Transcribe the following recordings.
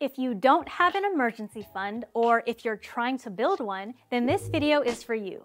If you don't have an emergency fund, or if you're trying to build one, then this video is for you.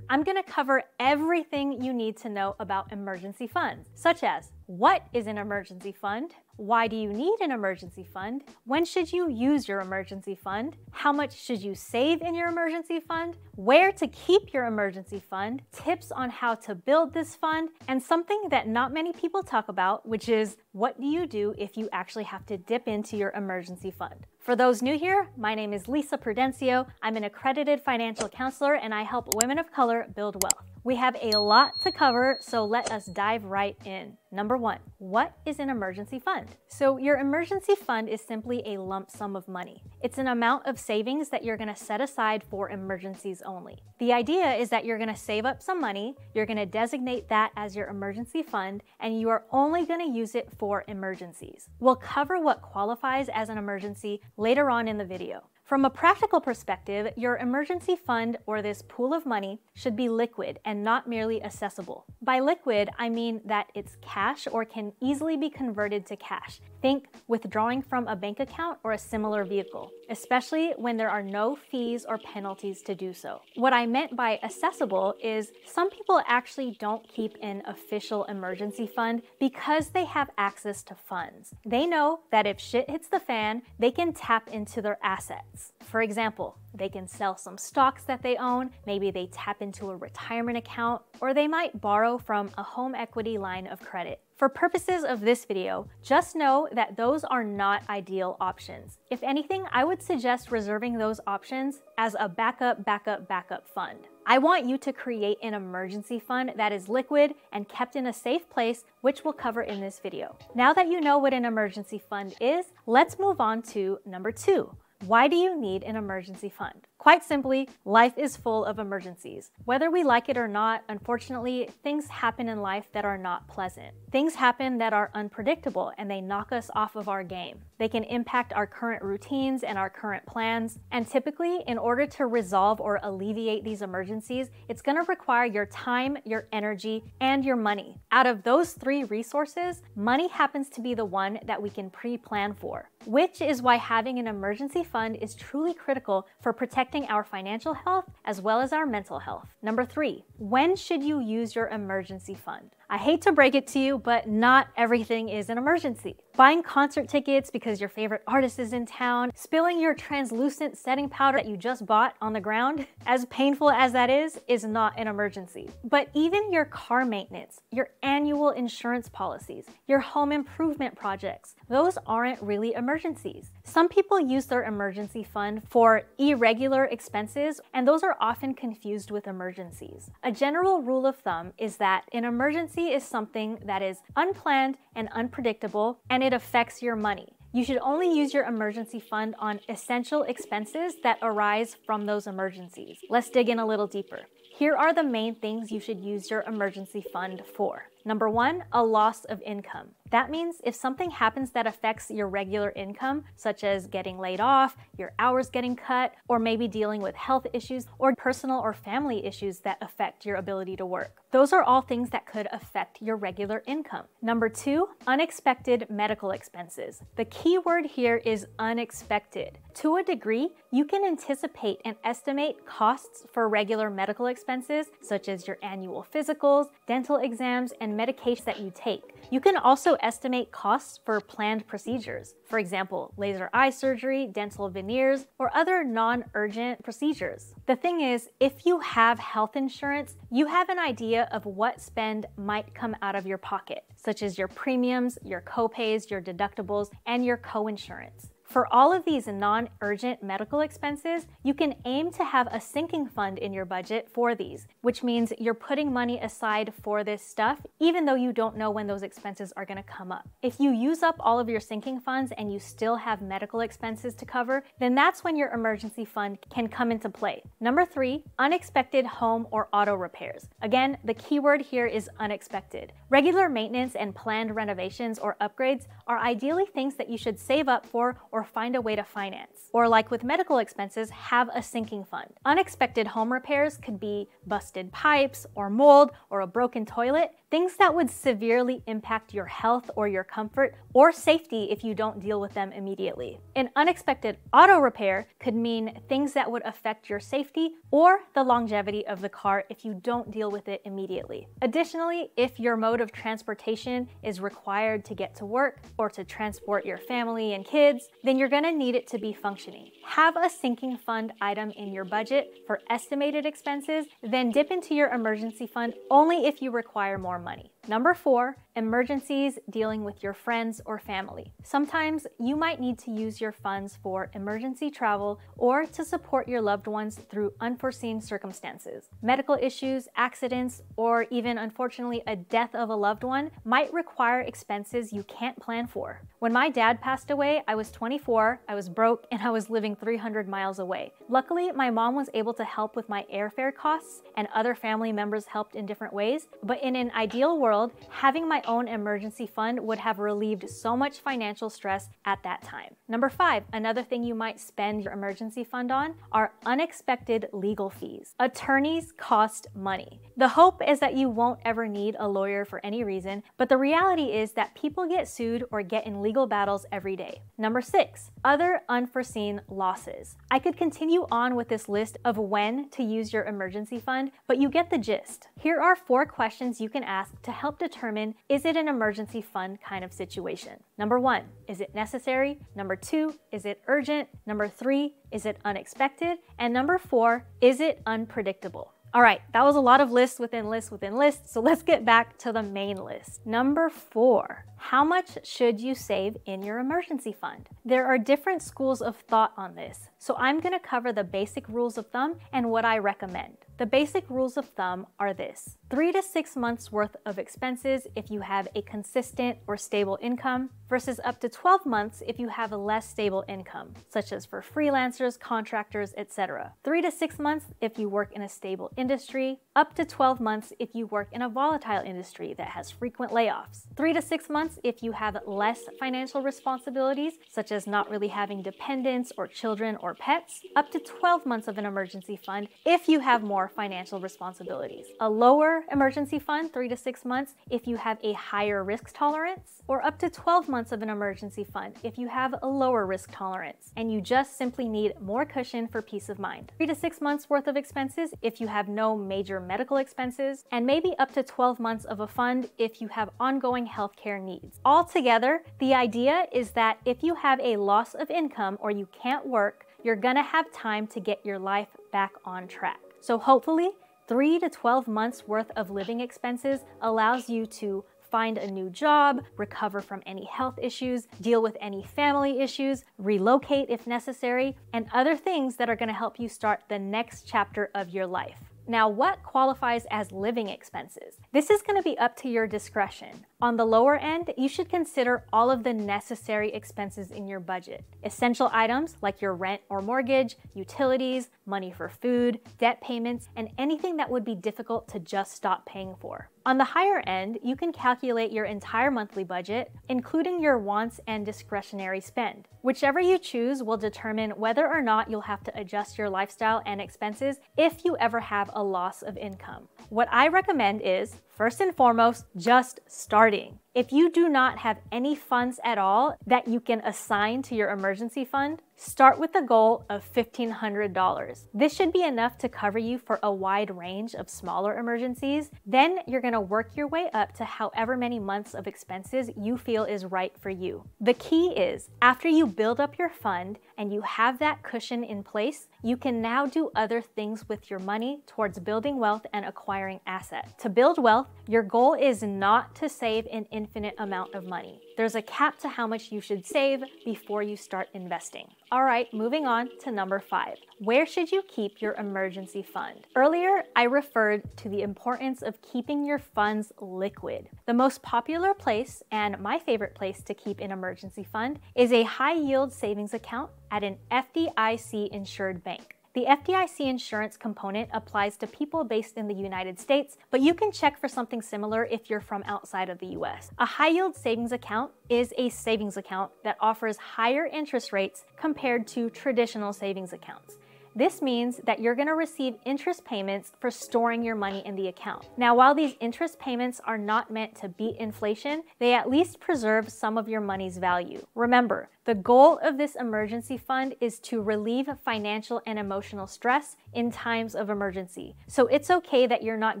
I'm going to cover everything you need to know about emergency funds, such as what is an emergency fund? Why do you need an emergency fund? When should you use your emergency fund? How much should you save in your emergency fund? Where to keep your emergency fund? Tips on how to build this fund, and something that not many people talk about, which is what do you do if you actually have to dip into your emergency fund? For those new here, my name is Lissa Prudencio. I'm an accredited financial counselor and I help women of color build wealth. We have a lot to cover, so let us dive right in. Number one, what is an emergency fund? So your emergency fund is simply a lump sum of money. It's an amount of savings that you're going to set aside for emergencies only. The idea is that you're going to save up some money, you're going to designate that as your emergency fund, and you are only going to use it for emergencies. We'll cover what qualifies as an emergency later on in the video. From a practical perspective, your emergency fund, or this pool of money, should be liquid and not merely accessible. By liquid, I mean that it's cash or can easily be converted to cash. Think withdrawing from a bank account or a similar vehicle, especially when there are no fees or penalties to do so. What I meant by accessible is some people actually don't keep an official emergency fund because they have access to funds. They know that if shit hits the fan, they can tap into their assets. For example, they can sell some stocks that they own, maybe they tap into a retirement account, or they might borrow from a home equity line of credit. For purposes of this video, just know that those are not ideal options. If anything, I would suggest reserving those options as a backup fund. I want you to create an emergency fund that is liquid and kept in a safe place, which we'll cover in this video. Now that you know what an emergency fund is, let's move on to number two. Why do you need an emergency fund? Quite simply, life is full of emergencies. Whether we like it or not, unfortunately, things happen in life that are not pleasant. Things happen that are unpredictable and they knock us off of our game. They can impact our current routines and our current plans. And typically, in order to resolve or alleviate these emergencies, it's going to require your time, your energy, and your money. Out of those three resources, money happens to be the one that we can pre-plan for, which is why having an emergency fund is truly critical for protecting our financial health as well as our mental health. Number three, when should you use your emergency fund? I hate to break it to you, but not everything is an emergency. Buying concert tickets because your favorite artist is in town, spilling your translucent setting powder that you just bought on the ground, as painful as that is not an emergency. But even your car maintenance, your annual insurance policies, your home improvement projects, those aren't really emergencies. Some people use their emergency fund for irregular expenses, and those are often confused with emergencies. A general rule of thumb is that an emergency is something that is unplanned and unpredictable, and it affects your money. You should only use your emergency fund on essential expenses that arise from those emergencies. Let's dig in a little deeper. Here are the main things you should use your emergency fund for. Number one, a loss of income. That means if something happens that affects your regular income, such as getting laid off, your hours getting cut, or maybe dealing with health issues or personal or family issues that affect your ability to work. Those are all things that could affect your regular income. Number two, unexpected medical expenses. The key word here is unexpected. To a degree, you can anticipate and estimate costs for regular medical expenses, such as your annual physicals, dental exams, and medications that you take. You can also estimate costs for planned procedures. For example, laser eye surgery, dental veneers, or other non-urgent procedures. The thing is, if you have health insurance, you have an idea of what spend might come out of your pocket, such as your premiums, your co-pays, your deductibles, and your co-insurance. For all of these non-urgent medical expenses, you can aim to have a sinking fund in your budget for these, which means you're putting money aside for this stuff, even though you don't know when those expenses are going to come up. If you use up all of your sinking funds and you still have medical expenses to cover, then that's when your emergency fund can come into play. Number three, unexpected home or auto repairs. Again, the keyword here is unexpected. Regular maintenance and planned renovations or upgrades are ideally things that you should save up for or find a way to finance. Or like with medical expenses, have a sinking fund. Unexpected home repairs could be busted pipes or mold or a broken toilet. things that would severely impact your health or your comfort or safety if you don't deal with them immediately. An unexpected auto repair could mean things that would affect your safety or the longevity of the car if you don't deal with it immediately. Additionally, if your mode of transportation is required to get to work or to transport your family and kids, then you're going to need it to be functioning. Have a sinking fund item in your budget for estimated expenses, then dip into your emergency fund only if you require more money. Number 4, emergencies dealing with your friends or family. Sometimes you might need to use your funds for emergency travel or to support your loved ones through unforeseen circumstances. Medical issues, accidents, or even unfortunately a death of a loved one might require expenses you can't plan for. When my dad passed away, I was 24, I was broke, and I was living 300 miles away. Luckily, my mom was able to help with my airfare costs, and other family members helped in different ways. But in an ideal world, having my own emergency fund would have relieved so much financial stress at that time. Number 5, another thing you might spend your emergency fund on are unexpected legal fees. Attorneys cost money. The hope is that you won't ever need a lawyer for any reason, but the reality is that people get sued or get in legal battles every day. Number 6, other unforeseen losses. I could continue on with this list of when to use your emergency fund, but you get the gist. Here are 4 questions you can ask to help determine, is it an emergency fund kind of situation? Number 1, is it necessary? Number 2, is it urgent? Number 3, is it unexpected? And number 4, is it unpredictable? All right, that was a lot of lists within lists within lists, so let's get back to the main list. Number 4, how much should you save in your emergency fund? There are different schools of thought on this, so I'm going to cover the basic rules of thumb and what I recommend. The basic rules of thumb are this: 3 to 6 months worth of expenses if you have a consistent or stable income, versus up to 12 months if you have a less stable income, such as for freelancers, contractors, etc. 3 to 6 months if you work in a stable industry, up to 12 months if you work in a volatile industry that has frequent layoffs. 3 to 6 months if you have less financial responsibilities, such as not really having dependents or children or pets. Up to 12 months of an emergency fund if you have more financial responsibilities. A lower emergency fund, 3 to 6 months, if you have a higher risk tolerance, or up to 12 months of an emergency fund if you have a lower risk tolerance and you just simply need more cushion for peace of mind. 3 to 6 months worth of expenses if you have no major medical expenses, and maybe up to 12 months of a fund if you have ongoing healthcare needs. Altogether, the idea is that if you have a loss of income or you can't work, you're gonna have time to get your life back on track. So hopefully, 3 to 12 months worth of living expenses allows you to find a new job, recover from any health issues, deal with any family issues, relocate if necessary, and other things that are going to help you start the next chapter of your life. Now, what qualifies as living expenses? This is going to be up to your discretion. On the lower end, you should consider all of the necessary expenses in your budget. Essential items like your rent or mortgage, utilities, money for food, debt payments, and anything that would be difficult to just stop paying for. On the higher end, you can calculate your entire monthly budget, including your wants and discretionary spend. Whichever you choose will determine whether or not you'll have to adjust your lifestyle and expenses if you ever have a loss of income. What I recommend is, first and foremost, just starting. If you do not have any funds at all that you can assign to your emergency fund, start with the goal of $1,500. This should be enough to cover you for a wide range of smaller emergencies. Then you're going to work your way up to however many months of expenses you feel is right for you. The key is, after you build up your fund and you have that cushion in place, you can now do other things with your money towards building wealth and acquiring assets. To build wealth, your goal is not to save an infinite amount of money. There's a cap to how much you should save before you start investing. All right, moving on to number 5. Where should you keep your emergency fund? Earlier, I referred to the importance of keeping your funds liquid. The most popular place, and my favorite place to keep an emergency fund, is a high-yield savings account at an FDIC-insured bank. The FDIC insurance component applies to people based in the United States, but you can check for something similar if you're from outside of the US. A high-yield savings account is a savings account that offers higher interest rates compared to traditional savings accounts. This means that you're going to receive interest payments for storing your money in the account. Now, while these interest payments are not meant to beat inflation, they at least preserve some of your money's value. Remember, the goal of this emergency fund is to relieve financial and emotional stress in times of emergency. So it's okay that you're not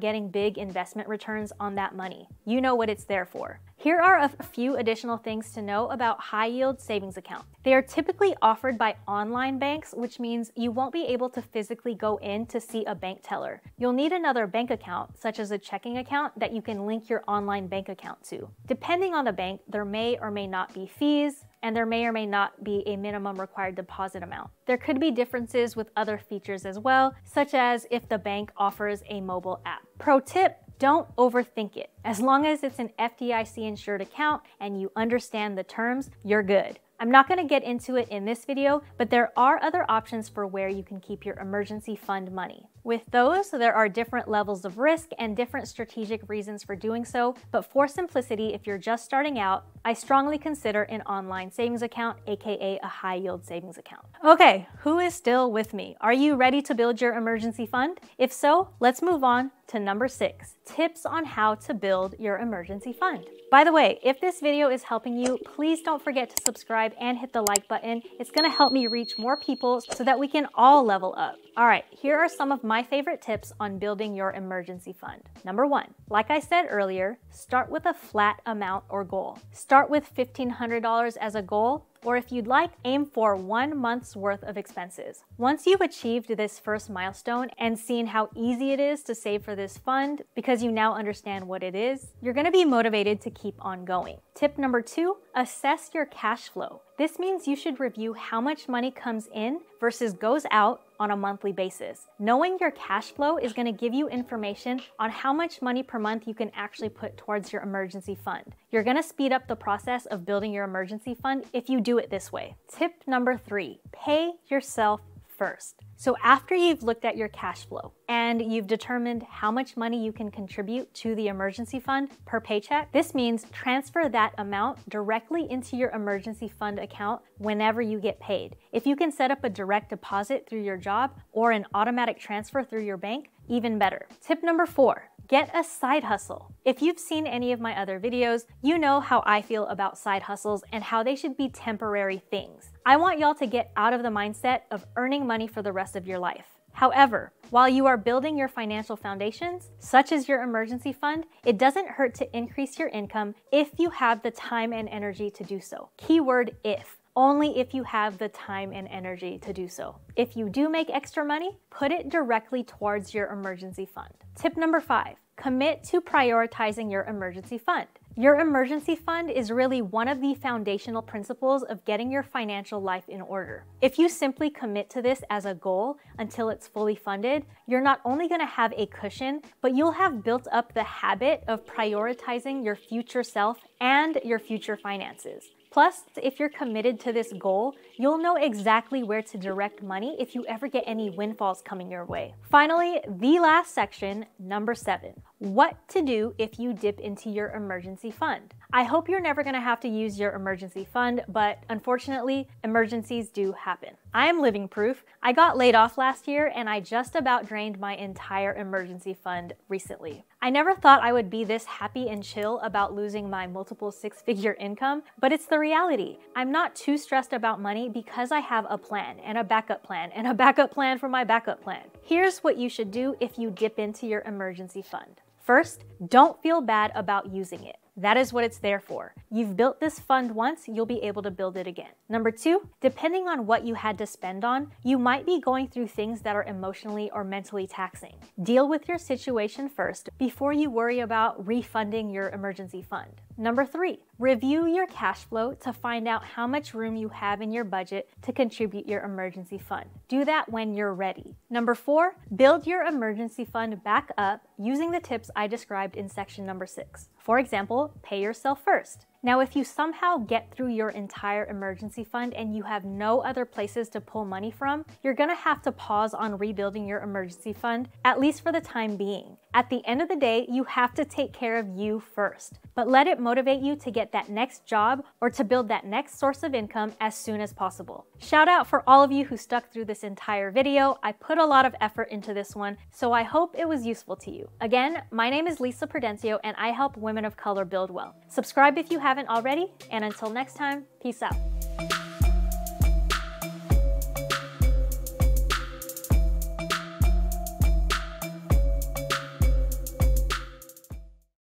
getting big investment returns on that money. You know what it's there for. Here are a few additional things to know about high-yield savings accounts. They are typically offered by online banks, which means you won't be able to physically go in to see a bank teller. You'll need another bank account, such as a checking account, that you can link your online bank account to. Depending on the bank, there may or may not be fees, and there may or may not be a minimum required deposit amount. There could be differences with other features as well, such as if the bank offers a mobile app. Pro tip: don't overthink it. As long as it's an FDIC insured account and you understand the terms, you're good. I'm not going to get into it in this video, but there are other options for where you can keep your emergency fund money. With those, there are different levels of risk and different strategic reasons for doing so, but for simplicity, if you're just starting out, I strongly consider an online savings account, aka a high-yield savings account. Okay, who is still with me? Are you ready to build your emergency fund? If so, let's move on to number 6, tips on how to build your emergency fund. By the way, if this video is helping you, please don't forget to subscribe and hit the like button. It's gonna help me reach more people so that we can all level up. All right, here are some of my favorite tips on building your emergency fund. Number 1, like I said earlier, start with a flat amount or goal. Start with $1,500 as a goal, or if you'd like, aim for 1 month's worth of expenses. Once you've achieved this first milestone and seen how easy it is to save for this fund, because you now understand what it is, you're gonna be motivated to keep on going. Tip number 2, assess your cash flow. This means you should review how much money comes in versus goes out on a monthly basis. Knowing your cash flow is going to give you information on how much money per month you can actually put towards your emergency fund. You're going to speed up the process of building your emergency fund if you do it this way. Tip number 3, pay yourself first. So after you've looked at your cash flow and you've determined how much money you can contribute to the emergency fund per paycheck, this means transfer that amount directly into your emergency fund account whenever you get paid. If you can set up a direct deposit through your job or an automatic transfer through your bank, even better. Tip number 4, get a side hustle. If you've seen any of my other videos, you know how I feel about side hustles and how they should be temporary things. I want y'all to get out of the mindset of earning money for the rest of your life. However, while you are building your financial foundations, such as your emergency fund, it doesn't hurt to increase your income if you have the time and energy to do so. Keyword if. Only if you have the time and energy to do so. If you do make extra money, put it directly towards your emergency fund. Tip number 5, commit to prioritizing your emergency fund. Your emergency fund is really one of the foundational principles of getting your financial life in order. If you simply commit to this as a goal until it's fully funded, you're not only going to have a cushion, but you'll have built up the habit of prioritizing your future self and your future finances. Plus, if you're committed to this goal, you'll know exactly where to direct money if you ever get any windfalls coming your way. Finally, the last section, number 7, what to do if you dip into your emergency fund. I hope you're never gonna have to use your emergency fund, but unfortunately, emergencies do happen. I'm living proof. I got laid off last year and I just about drained my entire emergency fund recently. I never thought I would be this happy and chill about losing my multiple 6-figure income, but it's the reality. I'm not too stressed about money because I have a plan and a backup plan and a backup plan for my backup plan. Here's what you should do if you dip into your emergency fund. First, don't feel bad about using it. That is what it's there for. You've built this fund once, you'll be able to build it again. Number 2, depending on what you had to spend on, you might be going through things that are emotionally or mentally taxing. Deal with your situation first before you worry about refunding your emergency fund. Number 3, review your cash flow to find out how much room you have in your budget to contribute your emergency fund. Do that when you're ready. Number 4, build your emergency fund back up using the tips I described in section number 6. For example, pay yourself first. Now, if you somehow get through your entire emergency fund and you have no other places to pull money from, you're gonna have to pause on rebuilding your emergency fund, at least for the time being. At the end of the day, you have to take care of you first, but let it motivate you to get that next job or to build that next source of income as soon as possible. Shout out for all of you who stuck through this entire video. I put a lot of effort into this one, so I hope it was useful to you. Again, my name is Lissa Prudencio and I help women of color build wealth. Subscribe if you haven't already, and until next time, peace out.